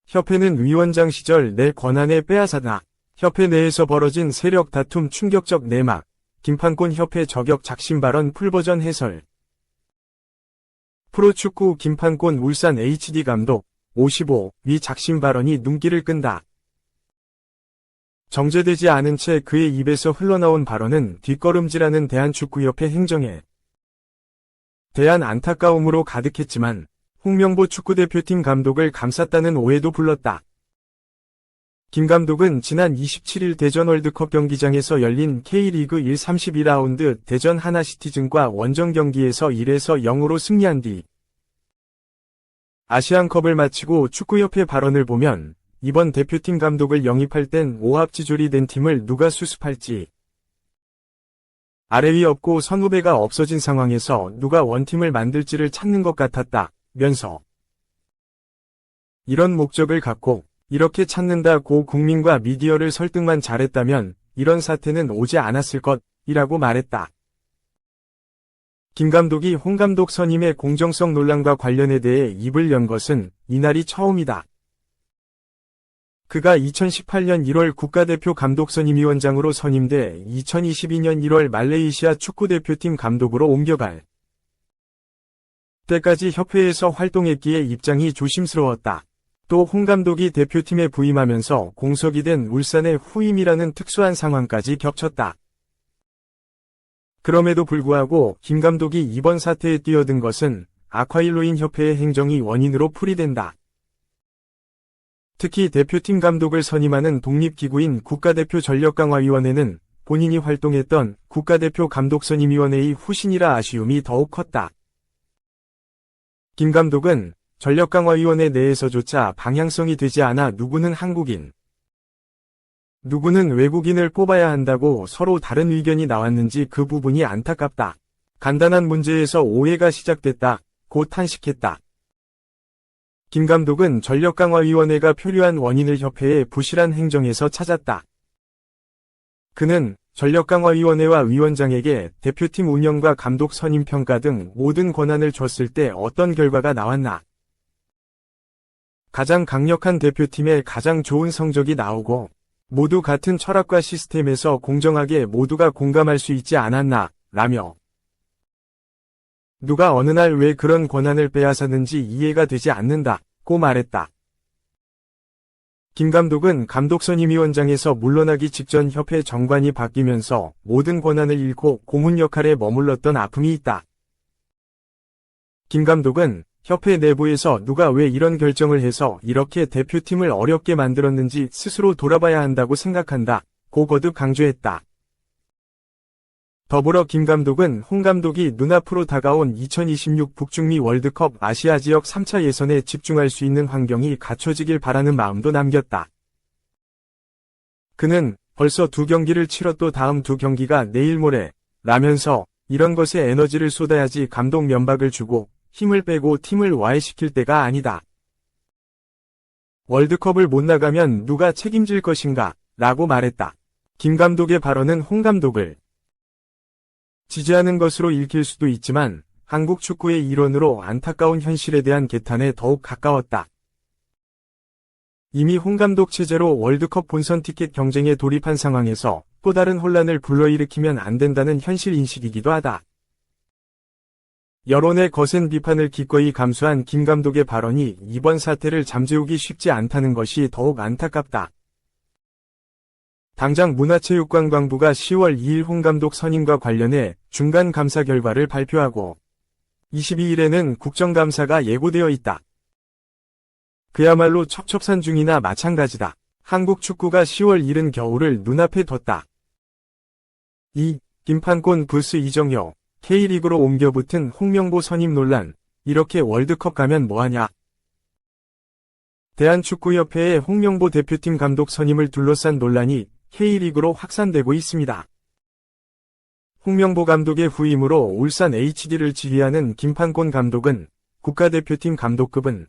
협회는 위원장 시절 내 권한에 빼앗아나 협회 내에서 벌어진 세력 다툼 충격적 내막, 김판곤 협회 저격 작심 발언 풀버전 해설. 프로축구 김판곤 울산 HD 감독 55위 작심 발언이 눈길을 끈다. 정제되지 않은 채 그의 입에서 흘러나온 발언은 뒷걸음질하는 대한축구협회 행정에 대한 안타까움으로 가득했지만 홍명보 축구대표팀 감독을 감쌌다는 오해도 불렀다. 김 감독은 지난 27일 대전 월드컵 경기장에서 열린 K리그 1 32라운드 대전 하나시티즌과 원정 경기에서 1에서 0으로 승리한 뒤 아시안컵을 마치고 축구협회 발언을 보면 이번 대표팀 감독을 영입할 땐 오합지졸이 된 팀을 누가 수습할지 아래 위 없고 선후배가 없어진 상황에서 누가 원팀을 만들지를 찾는 것 같았다 면서 이런 목적을 갖고 이렇게 찾는다고 국민과 미디어를 설득만 잘했다면 이런 사태는 오지 않았을 것이라고 말했다. 김 감독이 홍 감독 선임의 공정성 논란과 관련에 대해 입을 연 것은 이날이 처음이다. 그가 2018년 1월 국가대표 감독선임위원장으로 선임돼 2022년 1월 말레이시아 축구대표팀 감독으로 옮겨갈 때까지 협회에서 활동했기에 입장이 조심스러웠다. 또 홍 감독이 대표팀에 부임하면서 공석이 된 울산의 후임이라는 특수한 상황까지 겹쳤다. 그럼에도 불구하고 김 감독이 이번 사태에 뛰어든 것은 아쿠아일로인 협회의 행정이 원인으로 풀이된다. 특히 대표팀 감독을 선임하는 독립기구인 국가대표 전력강화위원회는 본인이 활동했던 국가대표 감독선임위원회의 후신이라 아쉬움이 더욱 컸다. 김 감독은 전력강화위원회 내에서조차 방향성이 되지 않아 누구는 한국인, 누구는 외국인을 뽑아야 한다고 서로 다른 의견이 나왔는지 그 부분이 안타깝다. 간단한 문제에서 오해가 시작됐다. 고 탄식했다. 김 감독은 전력강화위원회가 표류한 원인을 협회의 부실한 행정에서 찾았다. 그는 전력강화위원회와 위원장에게 대표팀 운영과 감독 선임 평가 등 모든 권한을 줬을 때 어떤 결과가 나왔나? 가장 강력한 대표팀에 가장 좋은 성적이 나오고 모두 같은 철학과 시스템에서 공정하게 모두가 공감할 수 있지 않았나? 라며 누가 어느 날 왜 그런 권한을 빼앗았는지 이해가 되지 않는다고 말했다. 김 감독은 감독선임위원장에서 물러나기 직전 협회 정관이 바뀌면서 모든 권한을 잃고 고문 역할에 머물렀던 아픔이 있다. 김 감독은 협회 내부에서 누가 왜 이런 결정을 해서 이렇게 대표팀을 어렵게 만들었는지 스스로 돌아봐야 한다고 생각한다고 거듭 강조했다. 더불어 김 감독은 홍 감독이 눈앞으로 다가온 2026 북중미 월드컵 아시아 지역 3차 예선에 집중할 수 있는 환경이 갖춰지길 바라는 마음도 남겼다. 그는 벌써 2경기를 치렀고 다음 2경기가 내일 모레 라면서 이런 것에 에너지를 쏟아야지 감독 면박을 주고 힘을 빼고 팀을 와해시킬 때가 아니다. 월드컵을 못 나가면 누가 책임질 것인가? 라고 말했다. 김 감독의 발언은 홍 감독을 지지하는 것으로 읽힐 수도 있지만 한국 축구의 일원으로 안타까운 현실에 대한 개탄에 더욱 가까웠다. 이미 홍 감독 체제로 월드컵 본선 티켓 경쟁에 돌입한 상황에서 또 다른 혼란을 불러일으키면 안 된다는 현실 인식이기도 하다. 여론의 거센 비판을 기꺼이 감수한 김 감독의 발언이 이번 사태를 잠재우기 쉽지 않다는 것이 더욱 안타깝다. 당장 문화체육관광부가 10월 2일 홍 감독 선임과 관련해 중간 감사 결과를 발표하고 22일에는 국정감사가 예고되어 있다. 그야말로 첩첩산중이나 마찬가지다. 한국 축구가 10월 1일 겨울을 눈앞에 뒀다. 김판곤 vs 이정효 K리그로 옮겨붙은 홍명보 선임 논란. 이렇게 월드컵 가면 뭐하냐? 대한축구협회의 홍명보 대표팀 감독 선임을 둘러싼 논란이 K리그로 확산되고 있습니다. 홍명보 감독의 후임으로 울산 HD를 지휘하는 김판곤 감독은 국가대표팀 감독급은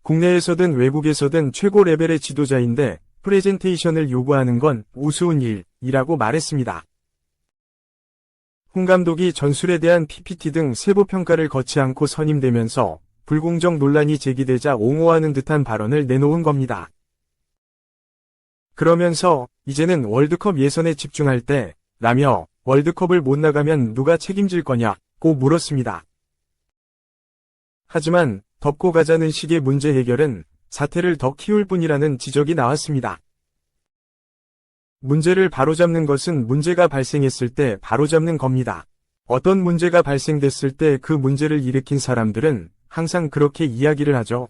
국내에서든 외국에서든 최고 레벨의 지도자인데 프레젠테이션을 요구하는 건 우스운 일이라고 말했습니다. 홍 감독이 전술에 대한 PPT 등 세부 평가를 거치 않고 선임되면서 불공정 논란이 제기되자 옹호하는 듯한 발언을 내놓은 겁니다. 그러면서 이제는 월드컵 예선에 집중할 때 라며 월드컵을 못 나가면 누가 책임질 거냐고 물었습니다. 하지만 덮고 가자는 식의 문제 해결은 사태를 더 키울 뿐이라는 지적이 나왔습니다. 문제를 바로잡는 것은 문제가 발생했을 때 바로잡는 겁니다. 어떤 문제가 발생됐을 때 그 문제를 일으킨 사람들은 항상 그렇게 이야기를 하죠.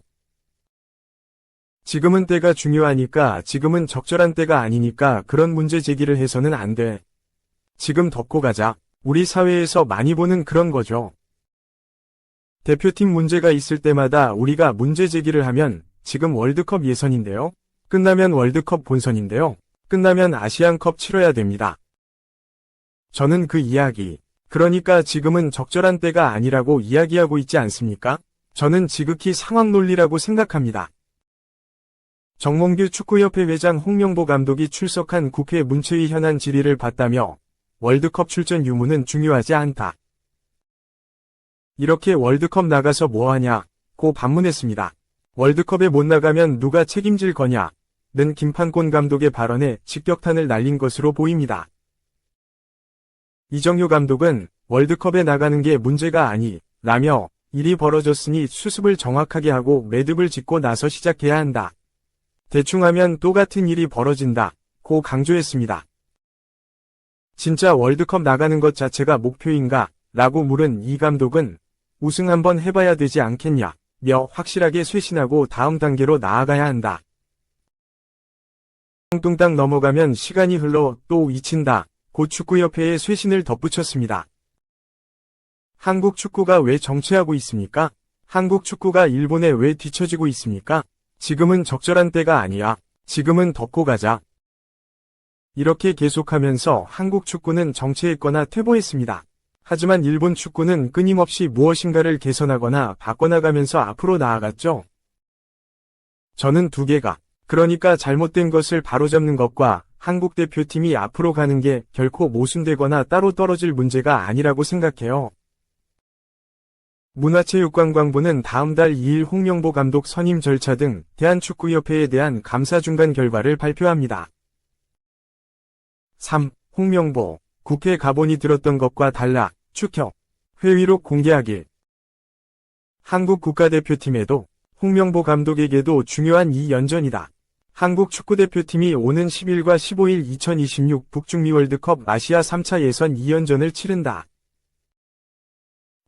지금은 때가 중요하니까, 지금은 적절한 때가 아니니까 그런 문제 제기를 해서는 안 돼. 지금 덮고 가자. 우리 사회에서 많이 보는 그런 거죠. 대표팀 문제가 있을 때마다 우리가 문제 제기를 하면 지금 월드컵 예선인데요. 끝나면 월드컵 본선인데요. 끝나면 아시안컵 치러야 됩니다. 저는 그 이야기, 그러니까 지금은 적절한 때가 아니라고 이야기하고 있지 않습니까? 저는 지극히 상황 논리라고 생각합니다. 정몽규 축구협회 회장 홍명보 감독이 출석한 국회 문체위 현안 질의를 받다며 월드컵 출전 유무는 중요하지 않다. 이렇게 월드컵 나가서 뭐하냐고 반문했습니다. 월드컵에 못 나가면 누가 책임질 거냐는 김판곤 감독의 발언에 직격탄을 날린 것으로 보입니다. 이정효 감독은 월드컵에 나가는 게 문제가 아니라며 일이 벌어졌으니 수습을 정확하게 하고 매듭을 짓고 나서 시작해야 한다. 대충 하면 또 같은 일이 벌어진다고 강조했습니다. 진짜 월드컵 나가는 것 자체가 목표인가? 라고 물은 이 감독은 우승 한번 해봐야 되지 않겠냐며 확실하게 쇄신하고 다음 단계로 나아가야 한다. 뚱땅 넘어가면 시간이 흘러 또 잊힌다. 고 축구협회의 쇄신을 덧붙였습니다. 한국 축구가 왜 정체하고 있습니까? 한국 축구가 일본에 왜 뒤처지고 있습니까? 지금은 적절한 때가 아니야. 지금은 덮고 가자. 이렇게 계속하면서 한국 축구는 정체했거나 퇴보했습니다. 하지만 일본 축구는 끊임없이 무엇인가를 개선하거나 바꿔나가면서 앞으로 나아갔죠. 저는 두 개가, 그러니까 잘못된 것을 바로잡는 것과 한국 대표팀이 앞으로 가는 게 결코 모순되거나 따로 떨어질 문제가 아니라고 생각해요. 문화체육관광부는 다음 달 2일 홍명보 감독 선임 절차 등 대한축구협회에 대한 감사 중간 결과를 발표합니다. 3. 홍명보, 국회 가본이 들었던 것과 달라, 축협, 회의록 공개하길. 한국 국가대표팀에도, 홍명보 감독에게도 중요한 이 연전이다. 한국 축구대표팀이 오는 10일과 15일 2026 북중미 월드컵 아시아 3차 예선 2연전을 치른다.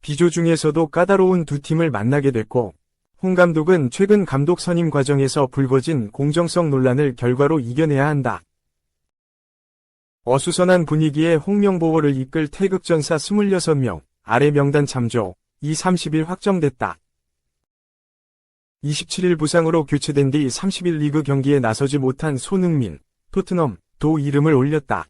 비조 중에서도 까다로운 두 팀을 만나게 됐고, 홍 감독은 최근 감독 선임 과정에서 불거진 공정성 논란을 결과로 이겨내야 한다. 어수선한 분위기에 홍명보를 이끌 태극전사 26명, 아래 명단 참조, 30일 확정됐다. 27일 부상으로 교체된 뒤 30일 리그 경기에 나서지 못한 손흥민, 토트넘, 도 이름을 올렸다.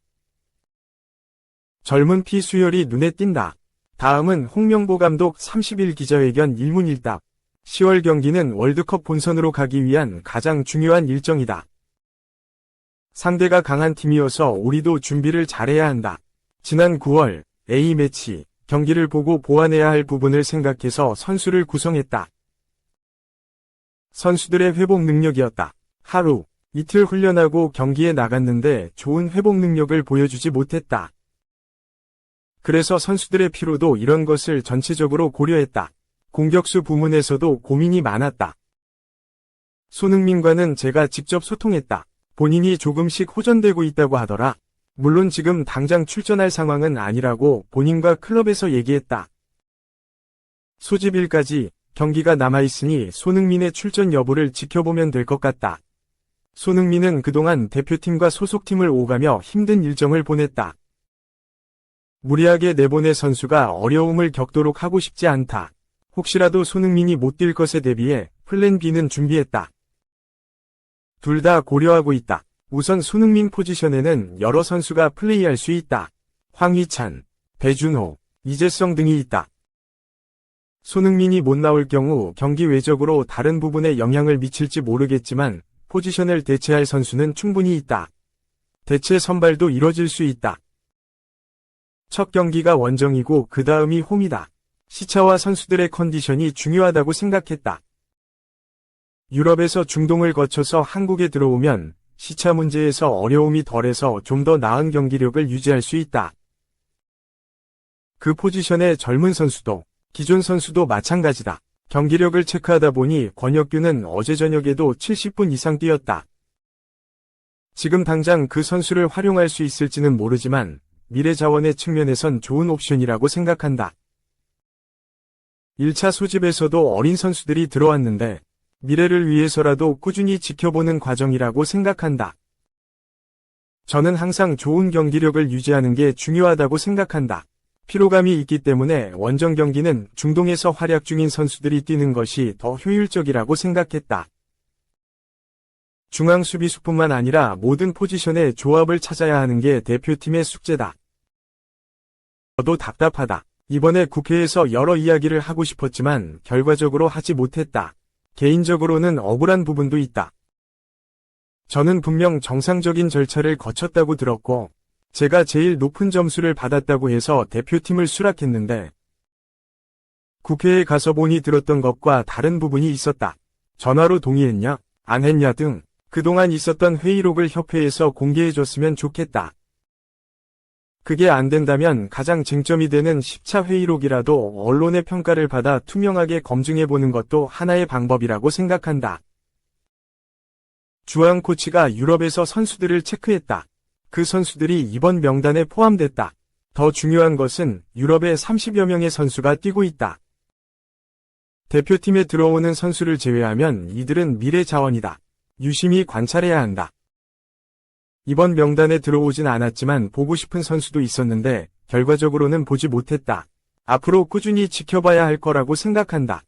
젊은 피 수혈이 눈에 띈다. 다음은 홍명보 감독 30일 기자회견 일문일답. 10월 경기는 월드컵 본선으로 가기 위한 가장 중요한 일정이다. 상대가 강한 팀이어서 우리도 준비를 잘해야 한다. 지난 9월 A매치 경기를 보고 보완해야 할 부분을 생각해서 선수를 구성했다. 선수들의 회복 능력이었다. 하루, 이틀 훈련하고 경기에 나갔는데 좋은 회복 능력을 보여주지 못했다. 그래서 선수들의 피로도 이런 것을 전체적으로 고려했다. 공격수 부문에서도 고민이 많았다. 손흥민과는 제가 직접 소통했다. 본인이 조금씩 호전되고 있다고 하더라. 물론 지금 당장 출전할 상황은 아니라고 본인과 클럽에서 얘기했다. 소집일까지 경기가 남아있으니 손흥민의 출전 여부를 지켜보면 될 것 같다. 손흥민은 그동안 대표팀과 소속팀을 오가며 힘든 일정을 보냈다. 무리하게 내보내 선수가 어려움을 겪도록 하고 싶지 않다. 혹시라도 손흥민이 못 뛸 것에 대비해 플랜 B는 준비했다. 둘 다 고려하고 있다. 우선 손흥민 포지션에는 여러 선수가 플레이할 수 있다. 황희찬, 배준호, 이재성 등이 있다. 손흥민이 못 나올 경우 경기 외적으로 다른 부분에 영향을 미칠지 모르겠지만 포지션을 대체할 선수는 충분히 있다. 대체 선발도 이뤄질 수 있다. 첫 경기가 원정이고 그 다음이 홈이다. 시차와 선수들의 컨디션이 중요하다고 생각했다. 유럽에서 중동을 거쳐서 한국에 들어오면 시차 문제에서 어려움이 덜해서 좀 더 나은 경기력을 유지할 수 있다. 그 포지션의 젊은 선수도, 기존 선수도 마찬가지다. 경기력을 체크하다 보니 권혁규는 어제 저녁에도 70분 이상 뛰었다. 지금 당장 그 선수를 활용할 수 있을지는 모르지만 미래 자원의 측면에선 좋은 옵션이라고 생각한다. 1차 소집에서도 어린 선수들이 들어왔는데 미래를 위해서라도 꾸준히 지켜보는 과정이라고 생각한다. 저는 항상 좋은 경기력을 유지하는 게 중요하다고 생각한다. 피로감이 있기 때문에 원정 경기는 중동에서 활약 중인 선수들이 뛰는 것이 더 효율적이라고 생각했다. 중앙 수비수뿐만 아니라 모든 포지션의 조합을 찾아야 하는 게 대표팀의 숙제다. 저도 답답하다. 이번에 국회에서 여러 이야기를 하고 싶었지만 결과적으로 하지 못했다. 개인적으로는 억울한 부분도 있다. 저는 분명 정상적인 절차를 거쳤다고 들었고, 제가 제일 높은 점수를 받았다고 해서 대표팀을 수락했는데, 국회에 가서 보니 들었던 것과 다른 부분이 있었다. 전화로 동의했냐, 안 했냐 등 그동안 있었던 회의록을 협회에서 공개해줬으면 좋겠다. 그게 안 된다면 가장 쟁점이 되는 10차 회의록이라도 언론의 평가를 받아 투명하게 검증해보는 것도 하나의 방법이라고 생각한다. 주한 코치가 유럽에서 선수들을 체크했다. 그 선수들이 이번 명단에 포함됐다. 더 중요한 것은 유럽에 30여 명의 선수가 뛰고 있다. 대표팀에 들어오는 선수를 제외하면 이들은 미래 자원이다. 유심히 관찰해야 한다. 이번 명단에 들어오진 않았지만 보고 싶은 선수도 있었는데 결과적으로는 보지 못했다. 앞으로 꾸준히 지켜봐야 할 거라고 생각한다.